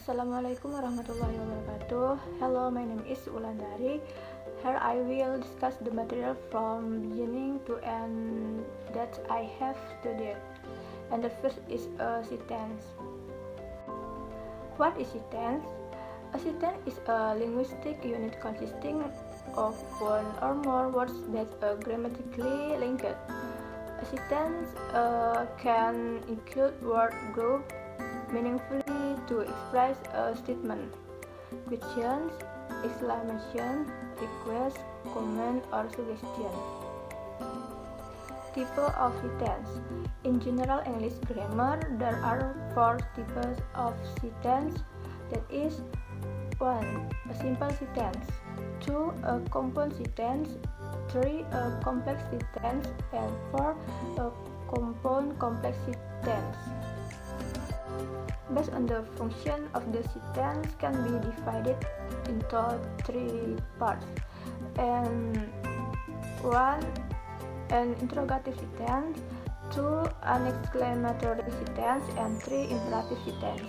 Assalamualaikum warahmatullahi wabarakatuh. Hello, my name is Wulandari. Here I will discuss the material from beginning to end that I have studied. And the first is a sentence. What is sentence? A sentence is a linguistic unit consisting of one or more words that are grammatically linked. A sentence can include word group meaningfully to express a statement, questions, exclamation, request, comment, or suggestion. Type of sentence. In general English grammar, there are 4 types of sentence. That is 1. A simple sentence, 2. A compound sentence, 3. A complex sentence, and 4. A compound complex sentence. Based on the function of the sentence can be divided into 3 parts. And 1. An interrogative sentence, 2. An exclamatory sentence, and 3. Imperative sentence.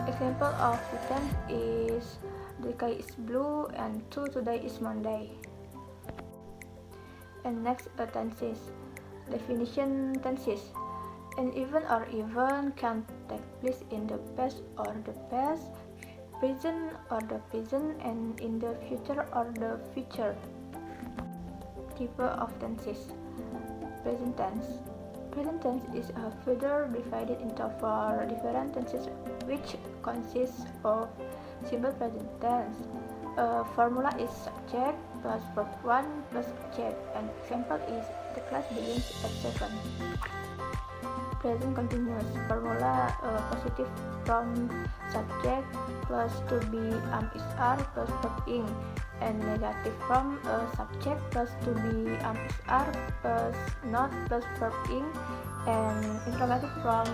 Example of sentence is the sky is blue and 2. Today is Monday. And next, tenses. Definition tenses. An event or event can take place in the past or the past, present or the present, and in the future or the future. Type of tenses. Present tense. Present tense is further divided into 4 different tenses which consists of simple present tense. Formula is subject plus verb 1 plus object, and example is the class begins at 7. Present continuous. Formula positive from subject plus to be is are plus B.ing, and negative from subject plus to be is are plus not plus B.ing, and interrogative from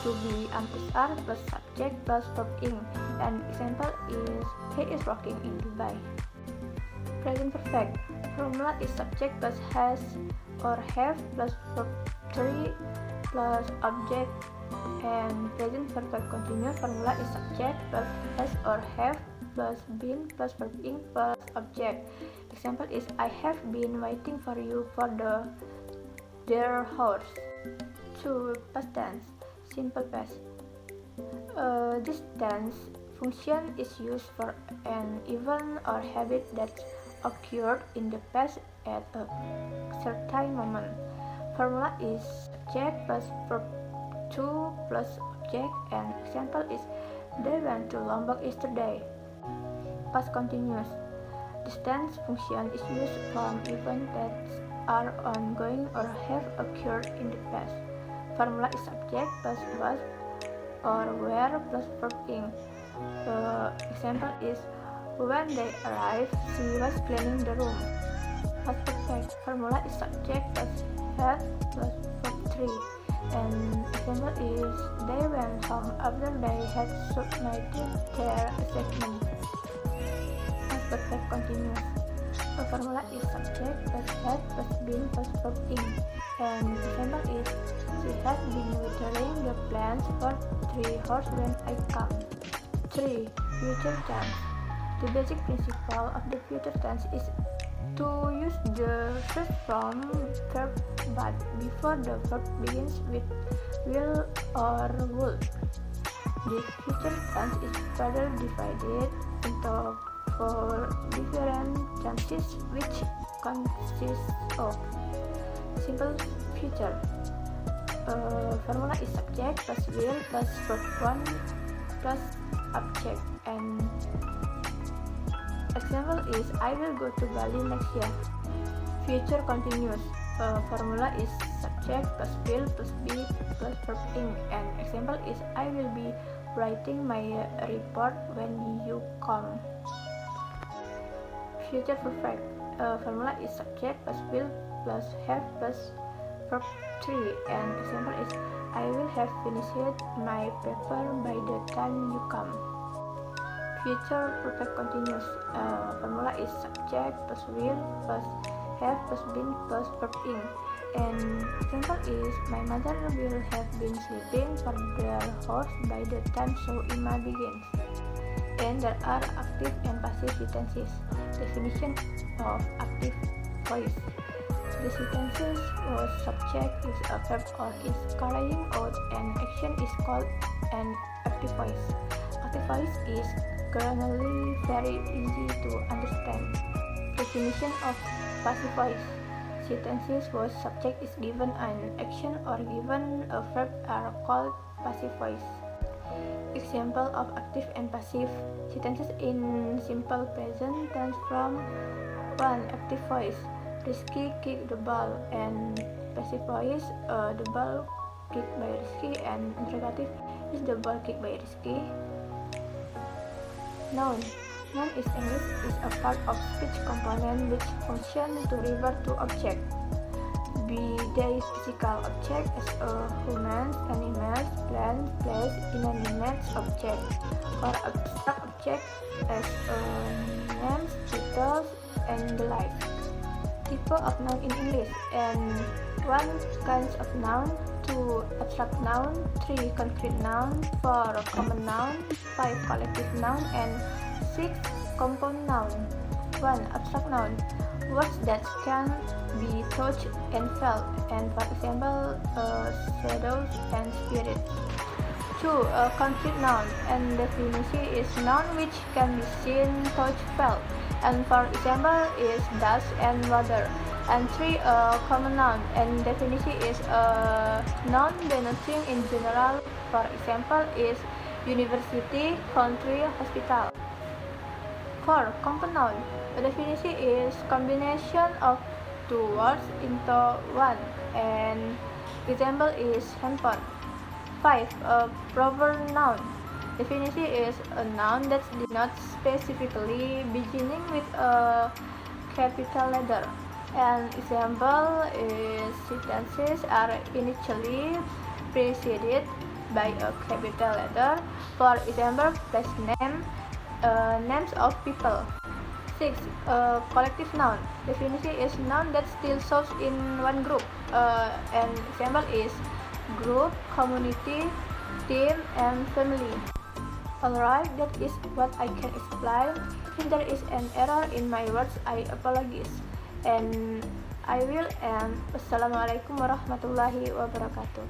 to be is are plus subject plus B.ing, and example is he is working in Dubai. Present perfect. Formula is subject plus has or have plus verb 3 plus object, and present perfect continuous formula is subject plus has or have plus been plus B.ing plus object. Example is I have been waiting for you for their horse. 2. Past tense. Simple past. This tense function is used for an event or habit that occurred in the past at a certain moment. Formula is subject plus verb 2 plus object, and example is they went to Lombok yesterday. Past continuous. This tense function is used from events that are ongoing or have occurred in the past. Formula is subject plus was or were plus verb-ing. Example is when they arrived, she was cleaning the room. Past perfect. Formula is subject plus had plus verb 3, and example is they went home after they had submitted their assessment. Past perfect continuous. The formula is subject plus had plus been plus verb-ing, and example is she had been watering the plants for 3 hours when I come. 3. Future tense. The basic principle of the future tense is to use the first form verb but before the verb begins with will or would. The future tense is further divided into 4 different tenses which consist of simple future. Formula is subject plus will plus verb 1 plus object, and example is I will go to Bali next year. Future continuous. Formula is subject plus will plus be plus verb-ing, and example is I will be writing my report when you come. Future perfect. Formula is subject plus will plus have plus verb 3, and example is I will have finished my paper by the time you come. Future perfect continuous. Formula is subject plus will plus have plus been plus verb-ing, An example is, my mother will have been sleeping for their hours by the time so Ima begins. And there are active and passive sentences. Definition of active voice. The sentences whose subject is a verb or is carrying out an action is called an active voice. Active voice is generally very easy to understand. Definition of passive voice. Sentences whose subject is given an action or given a verb are called passive voice. Example of active and passive sentences in simple present tense from 1. Active voice. Rizky kicked the ball, and passive voice, the ball kicked by Rizky, and interrogative, is the ball kicked by Rizky? Noun. Noun is English is a part of speech component which function to refer to object. Be they physical object as a humans, animals, plants, place, inanimate object, or abstract object as names, titles, and the like. Type of noun in English, and 1. Kinds of noun, 2. Abstract noun, 3. Concrete noun, 4. Common noun, 5. Collective noun, and 6. Compound noun. 1. Abstract noun, words that can be touched and felt, and for example, shadows and spirits. 2. Concrete noun, and definition is noun which can be seen, touched, felt, and for example is dust and water. And 3. Common noun, and definition is a noun denoting in general, for example is university, country, hospital. 4. Compound noun, the definition is combination of two words into one, and example is handphone. 5. Proper noun. Definition is a noun that denotes specifically beginning with a capital letter. An example is sentences are initially preceded by a capital letter. For example, place name, names of people. 6. Collective noun. Definition is noun that still shows in one group. An example is group, community, team, and family. Alright, that is what I can explain. If there is an error in my words, I apologize. And I will end. Wassalamualaikum warahmatullahi wabarakatuh.